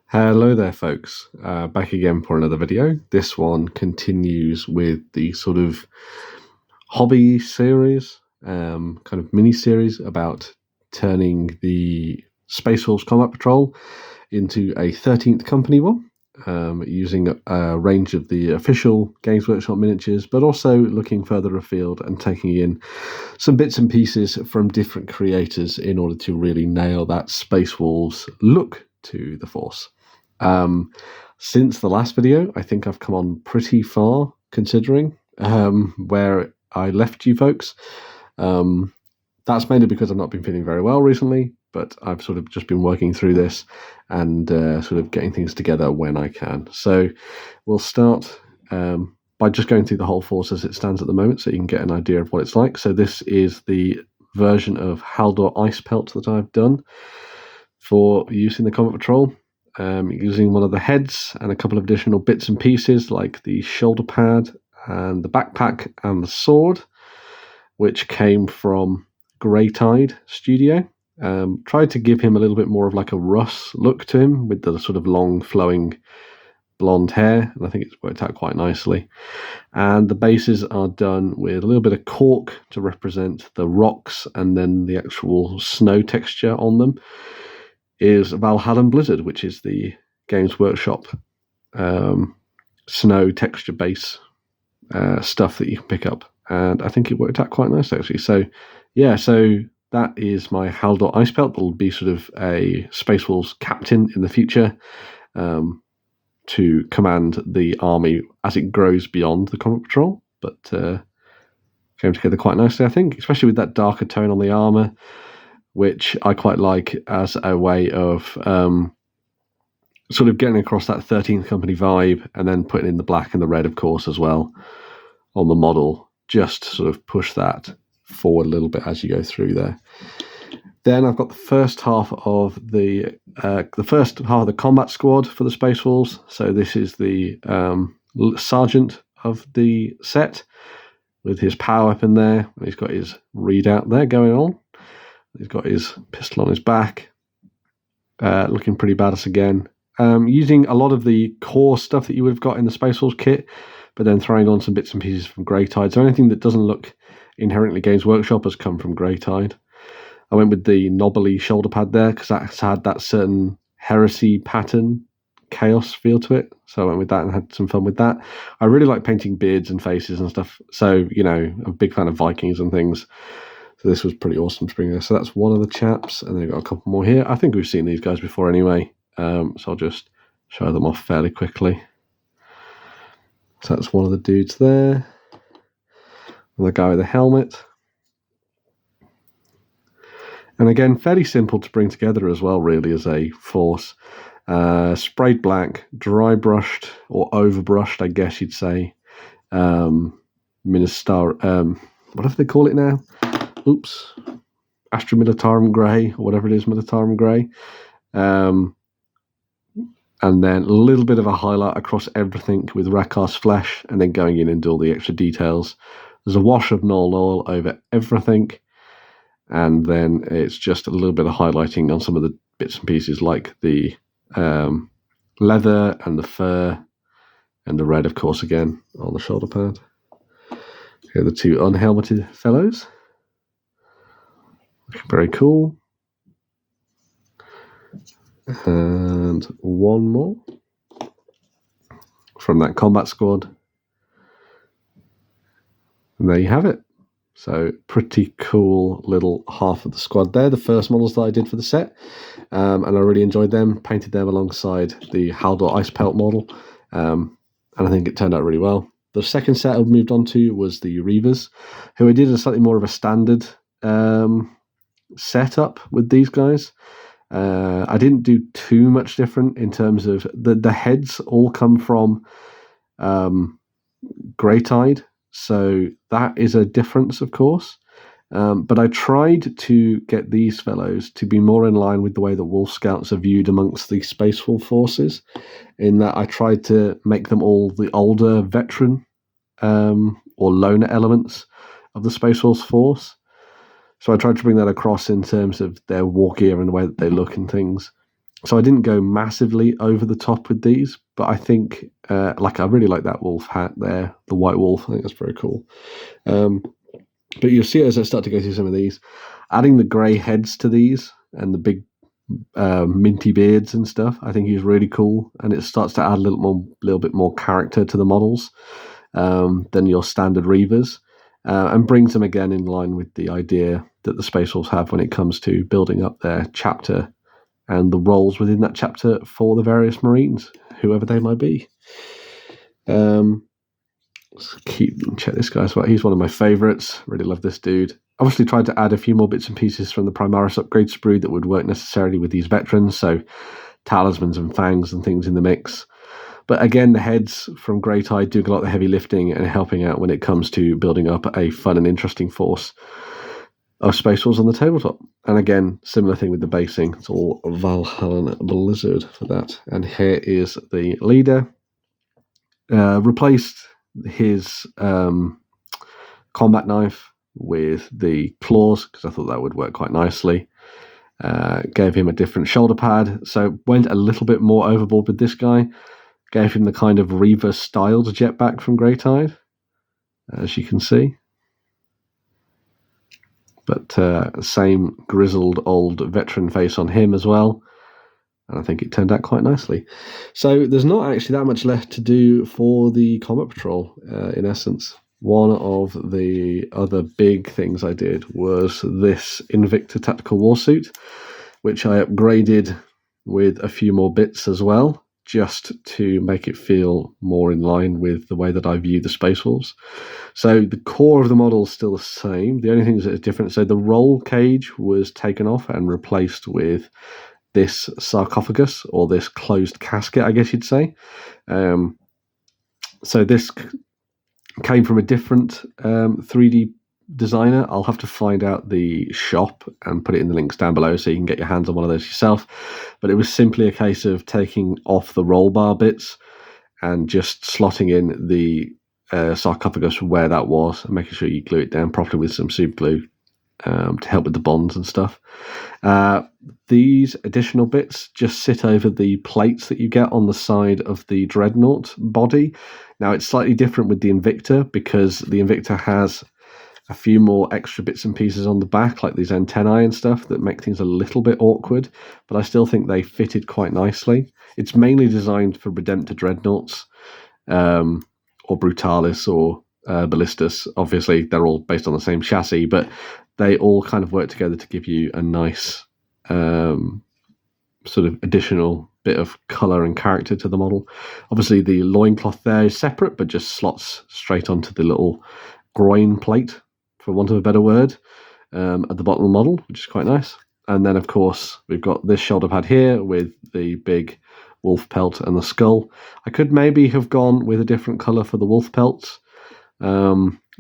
Hello there, folks. Back again for another video. This one continues with the sort of hobby series, kind of mini-series about turning the Space Force Combat Patrol into a 13th Company one, using a range of the official Games Workshop miniatures, but also looking further afield and taking in some bits and pieces from different creators in order to really nail that Space Wolves look to the Force. Since the last video, I think I've come on pretty far, considering where I left you folks. That's mainly because I've not been feeling very well recently, but I've sort of just been working through this and sort of getting things together when I can. So we'll start by just going through the whole force as it stands at the moment, so you can get an idea of what it's like. So this is the version of Haldor Ice Pelt that I've done for use in the Combat Patrol. Using one of the heads and a couple of additional bits and pieces like the shoulder pad and the backpack and the sword, which came from Greytide Studio. Tried to give him a little bit more of like a Russ look to him with the sort of long flowing blonde hair, and I think it's worked out quite nicely. And the bases are done with a little bit of cork to represent the rocks, and then the actual snow texture on them is Valhalla Blizzard, which is the Games Workshop snow texture base stuff that you can pick up. And I think it worked out quite nice, actually. So, yeah, so that is my Haldor Ice Pelt. That'll be sort of a Space Wolves captain in the future to command the army as it grows beyond the Combat Patrol. But came together quite nicely, I think, especially with that darker tone on the armour, which I quite like as a way of sort of getting across that 13th Company vibe, and then putting in the black and the red, of course, as well on the model, just to sort of push that forward a little bit as you go through there. Then I've got the first half of the combat squad for the Space Wolves. So this is the sergeant of the set with his power weapon there. He's got his readout there going on. He's got his pistol on his back, looking pretty badass again. Using a lot of the core stuff that you would have got in the Space Wolves kit, but then throwing on some bits and pieces from Greytide. So anything that doesn't look inherently Games Workshop has come from Greytide. I went with the knobbly shoulder pad there because that's had that certain heresy pattern, chaos feel to it. So I went with that and had some fun with that. I really like painting beards and faces and stuff. So, you know, I'm a big fan of Vikings and things. So this was pretty awesome to bring there. So that's one of the chaps, and then we've got a couple more here. I think we've seen these guys before anyway, so I'll just show them off fairly quickly. So that's one of the dudes there. And the guy with the helmet. And again, fairly simple to bring together as well, really, as a force. Sprayed black, dry brushed, or overbrushed, I guess you'd say. Ministar, whatever they call it now. Oops, Astra Militarum Grey, or whatever it is, Militarum Grey. And then a little bit of a highlight across everything with Rakar's flesh, and then going in and do all the extra details. There's a wash of Null oil over everything, and then it's just a little bit of highlighting on some of the bits and pieces, like the leather and the fur, and the red, of course, again, on the shoulder pad. Here are the two unhelmeted fellows. Very cool. And one more from that combat squad. And there you have it. So pretty cool little half of the squad there. The first models that I did for the set. And I really enjoyed them. Painted them alongside the Haldor Ice Pelt model. And I think it turned out really well. The second set I moved on to was the Reavers, who I did a slightly more of a standard setup with these guys. I didn't do too much different in terms of the heads all come from Greytide, so that is a difference, of course. But I tried to get these fellows to be more in line with the way that Wolf Scouts are viewed amongst the Space Wolf forces, in that I tried to make them all the older veteran or loner elements of the Space Wolf force. So I tried to bring that across in terms of their war gear and the way that they look and things. So I didn't go massively over the top with these, but I think I really like that wolf hat there, the white wolf. I think that's very cool. But you'll see as I start to go through some of these, adding the grey heads to these and the big minty beards and stuff, I think is really cool, and it starts to add a little bit more character to the models than your standard Reavers, and brings them again in line with the idea that the Space Wolves have when it comes to building up their chapter and the roles within that chapter for the various Marines, whoever they might be. Check this guy as well. He's one of my favourites. Really love this dude. Obviously tried to add a few more bits and pieces from the Primaris upgrade sprue that would work necessarily with these veterans, so talismans and fangs and things in the mix. But again, the heads from Greytide doing a lot of the heavy lifting and helping out when it comes to building up a fun and interesting force of Space Wolves on the tabletop. And again, similar thing with the basing. It's all Valhalla Blizzard for that. And here is the leader. Replaced his combat knife with the claws, because I thought that would work quite nicely. Gave him a different shoulder pad, so went a little bit more overboard with this guy. Gave him the kind of Reaver styled jetpack from Greytide, as you can see. But same grizzled old veteran face on him as well. And I think it turned out quite nicely. So there's not actually that much left to do for the Combat Patrol, in essence. One of the other big things I did was this Invicta Tactical Warsuit, which I upgraded with a few more bits as well, just to make it feel more in line with the way that I view the Space Wolves. So the core of the model is still the same. The only things that are different, so the roll cage was taken off and replaced with this sarcophagus, or this closed casket, I guess you'd say. So this came from a different 3D designer. I'll have to find out the shop and put it in the links down below so you can get your hands on one of those yourself. But it was simply a case of taking off the roll bar bits and just slotting in the sarcophagus where that was and making sure you glue it down properly with some super glue to help with the bonds and stuff. These additional bits just sit over the plates that you get on the side of the Dreadnought body. Now, it's slightly different with the Invicta, because the Invicta has a few more extra bits and pieces on the back, like these antennae and stuff, that make things a little bit awkward, but I still think they fitted quite nicely. It's mainly designed for Redemptor Dreadnoughts, or Brutalis, or Ballistas. Obviously, they're all based on the same chassis, but they all kind of work together to give you a nice sort of additional bit of colour and character to the model. Obviously, the loincloth there is separate, but just slots straight onto the little groin plate, for want of a better word, at the bottom of the model, which is quite nice. And then, of course, we've got this shoulder pad here with the big wolf pelt and the skull. I could maybe have gone with a different colour for the wolf pelts,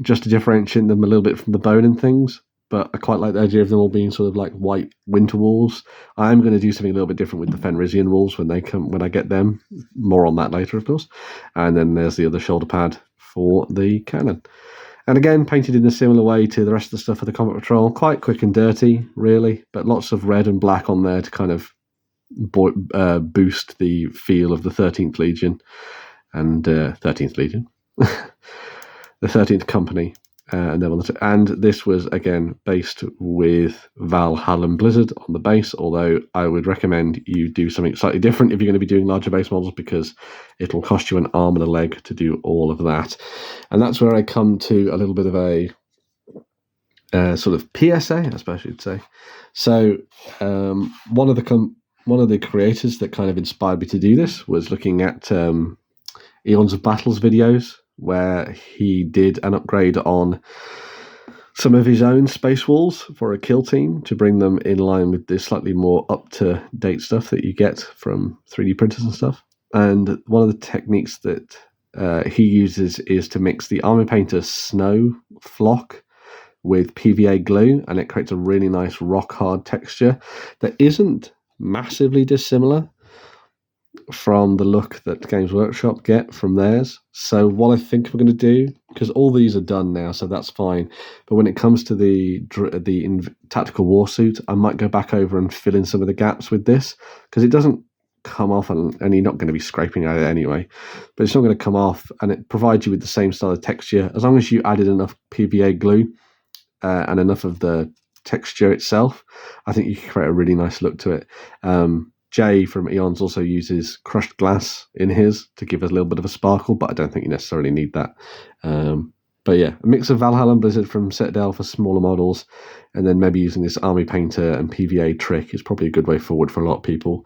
just to differentiate them a little bit from the bone and things. But I quite like the idea of them all being sort of like white winter wolves. I'm going to do something a little bit different with the Fenrisian wolves when I get them. More on that later, of course. And then there's the other shoulder pad for the cannon. And again, painted in a similar way to the rest of the stuff for the Combat Patrol. Quite quick and dirty, really, but lots of red and black on there to kind of boost the feel of the 13th Legion and 13th Legion, the 13th Company. And this was again based with Valhalla Blizzard on the base, although I would recommend you do something slightly different if you're going to be doing larger base models, because it'll cost you an arm and a leg to do all of that. And that's where I come to a little bit of a sort of PSA, I suppose you'd say. So one of the creators that kind of inspired me to do this was looking at Eons of Battles videos, where he did an upgrade on some of his own Space Wolves for a kill team to bring them in line with the slightly more up-to-date stuff that you get from 3D printers and stuff. And one of the techniques that he uses is to mix the Armor Painter Snow Flock with PVA glue, and it creates a really nice rock-hard texture that isn't massively dissimilar from the look that Games Workshop get from theirs. So what I think we're going to do, because all these are done now, so that's fine. But when it comes to the tactical warsuit, I might go back over and fill in some of the gaps with this, because it doesn't come off, and you're not going to be scraping at it anyway. But it's not going to come off, and it provides you with the same style of texture as long as you added enough PVA glue and enough of the texture itself. I think you can create a really nice look to it. Jay from Eons also uses crushed glass in his to give us a little bit of a sparkle, but I don't think you necessarily need that. But yeah, a mix of Valhalla and Blizzard from Citadel for smaller models, and then maybe using this Army Painter and PVA trick is probably a good way forward for a lot of people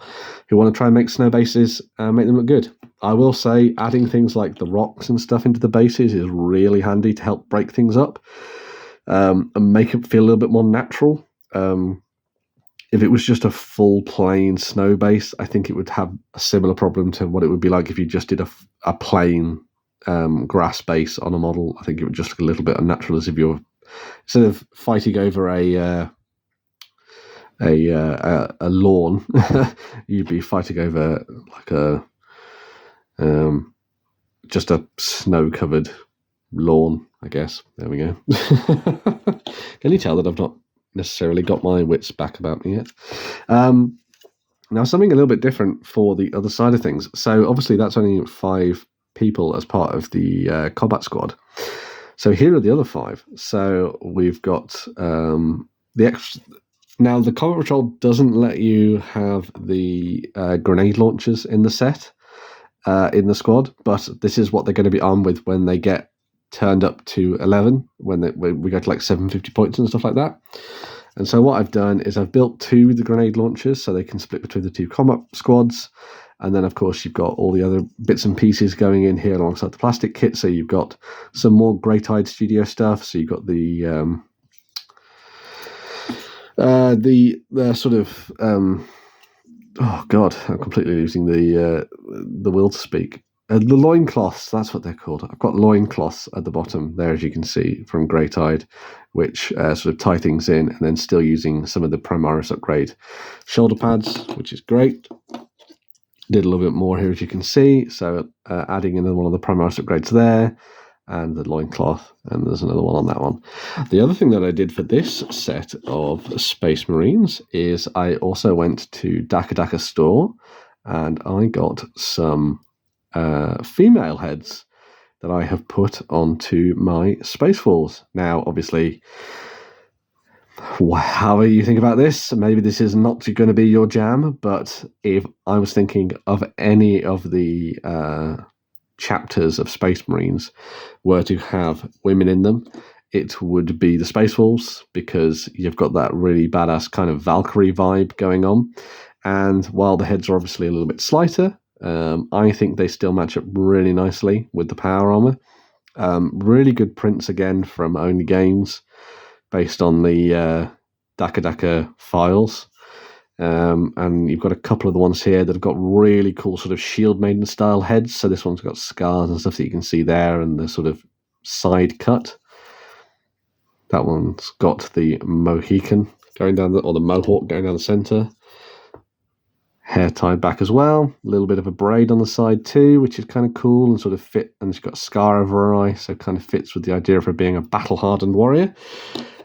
who want to try and make snow bases and make them look good. I will say adding things like the rocks and stuff into the bases is really handy to help break things up and make it feel a little bit more natural. If it was just a full plain snow base, I think it would have a similar problem to what it would be like if you just did a plain grass base on a model. I think it would just look a little bit unnatural, as if you're, instead of fighting over a lawn, you'd be fighting over like just a snow-covered lawn, I guess. There we go. Can you tell that I've not necessarily got my wits back about me yet? Now, something a little bit different for the other side of things. So obviously that's only 5 people as part of the combat squad. So here are the other 5. So we've got the extra. Now, the combat patrol doesn't let you have the grenade launchers in the set, in the squad, but this is what they're going to be armed with when they get turned up to 11, when we go to like 750 points and stuff like that. And so what I've done is I've built 2 with the grenade launchers so they can split between the 2 combat squads. And then, of course, you've got all the other bits and pieces going in here alongside the plastic kit. So you've got some more Greytide Studio stuff. So you've got the sort of oh god, I'm completely losing the will to speak. The loincloths, that's what they're called. I've got loincloths at the bottom there, as you can see, from Greytide, which sort of tie things in, and then still using some of the Primaris upgrade shoulder pads, which is great. Did a little bit more here, as you can see. So adding another one of the Primaris upgrades there, and the loincloth, and there's another one on that one. The other thing that I did for this set of Space Marines is I also went to Daka store, and I got some female heads that I have put onto my Space Wolves. Now, obviously, however you think about this, maybe this is not going to be your jam, but if I was thinking of any of the chapters of Space Marines were to have women in them, it would be the Space Wolves, because you've got that really badass kind of Valkyrie vibe going on. And while the heads are obviously a little bit slighter, I think they still match up really nicely with the power armor. Really good prints again from Only Games, based on the Daka files. And you've got a couple of the ones here that have got really cool sort of Shield Maiden style heads. So this one's got scars and stuff that you can see there, and the sort of side cut. That one's got the Mohican going down, or the Mohawk going down the center. Hair tied back as well. A little bit of a braid on the side too, which is kind of cool and sort of fit. And she's got a scar over her eye, so it kind of fits with the idea of her being a battle-hardened warrior.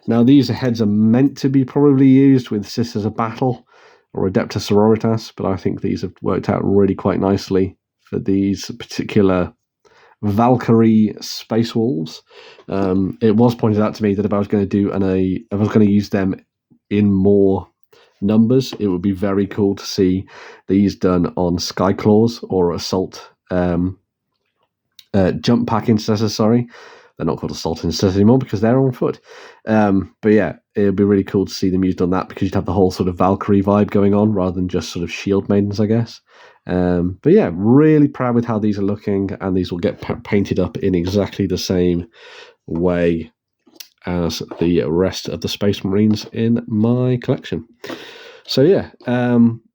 Now, these heads are meant to be probably used with Sisters of Battle or Adepta Sororitas, but I think these have worked out really quite nicely for these particular Valkyrie Space Wolves. It was pointed out to me that if I was going to use them in more numbers, it would be very cool to see these done on Skyclaws or Assault Jump Pack Intercessors, sorry. They're not called Assault Intercessors anymore because they're on foot. But yeah, it would be really cool to see them used on that, because you'd have the whole sort of Valkyrie vibe going on rather than just sort of Shield Maidens, I guess. But yeah, really proud with how these are looking, and these will get painted up in exactly the same way as the rest of the Space Marines in my collection. So yeah,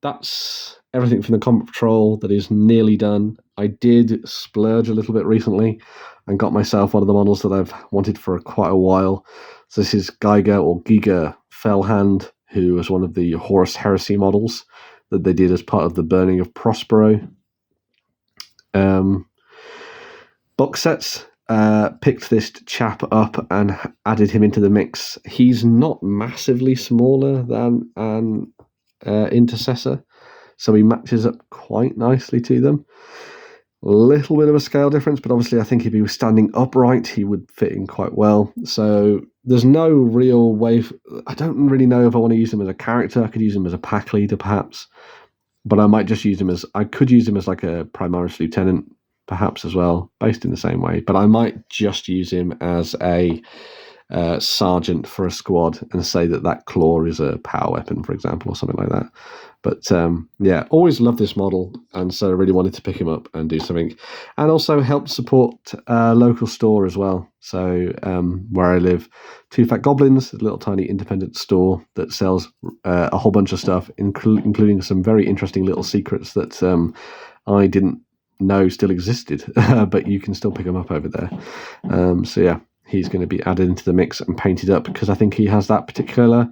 that's everything from the Combat Patrol that is nearly done. I did splurge a little bit recently and got myself one of the models that I've wanted for quite a while. So this is Giga Fellhand, who was one of the Horus Heresy models that they did as part of the burning of Prospero box sets. Picked this chap up and added him into the mix. He's not massively smaller than an Intercessor, so he matches up quite nicely to them. A little bit of a scale difference, but obviously I think if he was standing upright, he would fit in quite well. So there's no real way. I don't really know if I want to use him as a character. I could use him as a pack leader, perhaps, but I might just use him as. I could use him as like a Primaris Lieutenant, perhaps as well, based in the same way. But I might just use him as a sergeant for a squad and say that claw is a power weapon, for example, or something like that. But yeah, always loved this model, and so I really wanted to pick him up and do something, and also help support a local store as well. So where I live, Two Fat Goblins, a little tiny independent store that sells a whole bunch of stuff, including some very interesting little secrets that I didn't know still existed, but you can still pick them up over there. So yeah, he's going to be added into the mix and painted up because I think he has that particular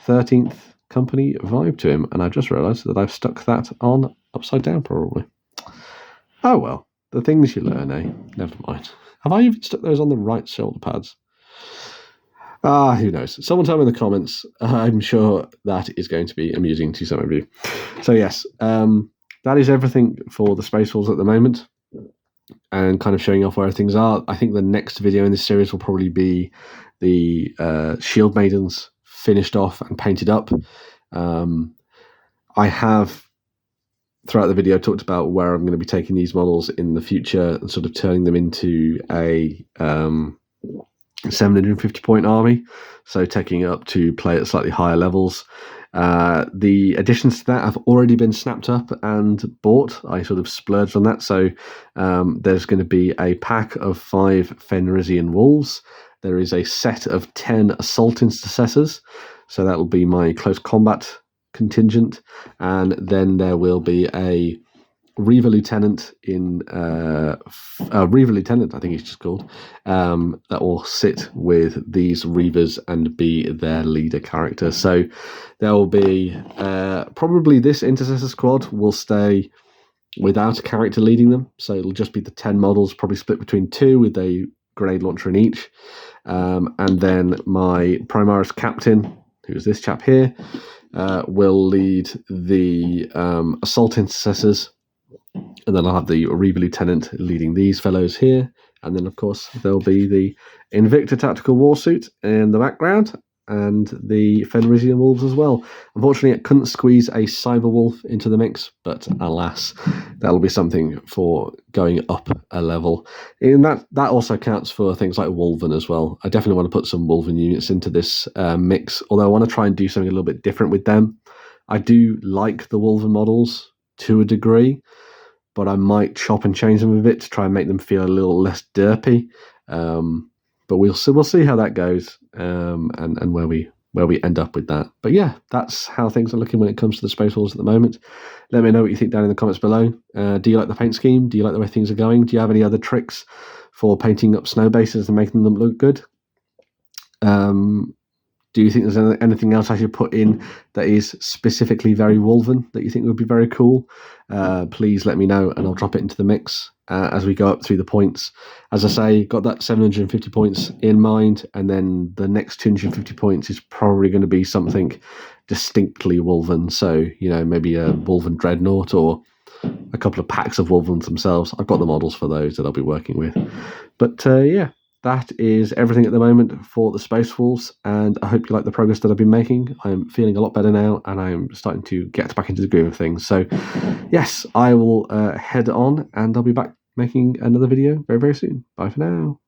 13th company vibe to him, and I just realised that I've stuck that on upside down probably. Oh well, the things you learn, eh? Never mind. Have I even stuck those on the right shoulder pads? Who knows? Someone tell me in the comments. I'm sure that is going to be amusing to some of you. So yes, that is everything for the Space Wolves at the moment, and kind of showing off where things are. I think the next video in this series will probably be the Shield Maidens finished off and painted up. I have throughout the video talked about where I'm going to be taking these models in the future and sort of turning them into a 750 point army, so taking it up to play at slightly higher levels. The additions to that have already been snapped up and bought. I sort of splurged on that. So there's going to be a pack of 5 Fenrisian Wolves. There is a set of 10 Assault Intercessors. So that will be my close combat contingent. And then there will be a Reaver Lieutenant Reaver Lieutenant, I think he's just called, that will sit with these Reavers and be their leader character. So there will be probably this Intercessor squad will stay without a character leading them. So it'll just be the 10 models, probably split between 2 with a grenade launcher in each. And then my Primaris Captain, who's this chap here, will lead the Assault Intercessors. And then I'll have the Reaver Lieutenant leading these fellows here. And then, of course, there'll be the Invicta Tactical Warsuit in the background and the Fenrisian Wolves as well. Unfortunately, it couldn't squeeze a Cyber Wolf into the mix, but alas, that'll be something for going up a level. And that also counts for things like Wolven as well. I definitely want to put some Wolven units into this mix, although I want to try and do something a little bit different with them. I do like the Wolven models to a degree, but I might chop and change them a bit to try and make them feel a little less derpy. But we'll see how that goes, and where we end up with that. But yeah, that's how things are looking when it comes to the Space Wolves at the moment. Let me know what you think down in the comments below. Do you like the paint scheme? Do you like the way things are going? Do you have any other tricks for painting up snow bases and making them look good? Do you think there's anything else I should put in that is specifically very Wolven that you think would be very cool? Please let me know, and I'll drop it into the mix as we go up through the points. As I say, got that 750 points in mind, and then the next 250 points is probably going to be something distinctly Wolven. So, maybe a Wolven Dreadnought or a couple of packs of Wolvens themselves. I've got the models for those that I'll be working with. But yeah. That is everything at the moment for the Space Wolves, and I hope you like the progress that I've been making. I'm feeling a lot better now, and I'm starting to get back into the groove of things. So, yes, I will head on, and I'll be back making another video very, very soon. Bye for now.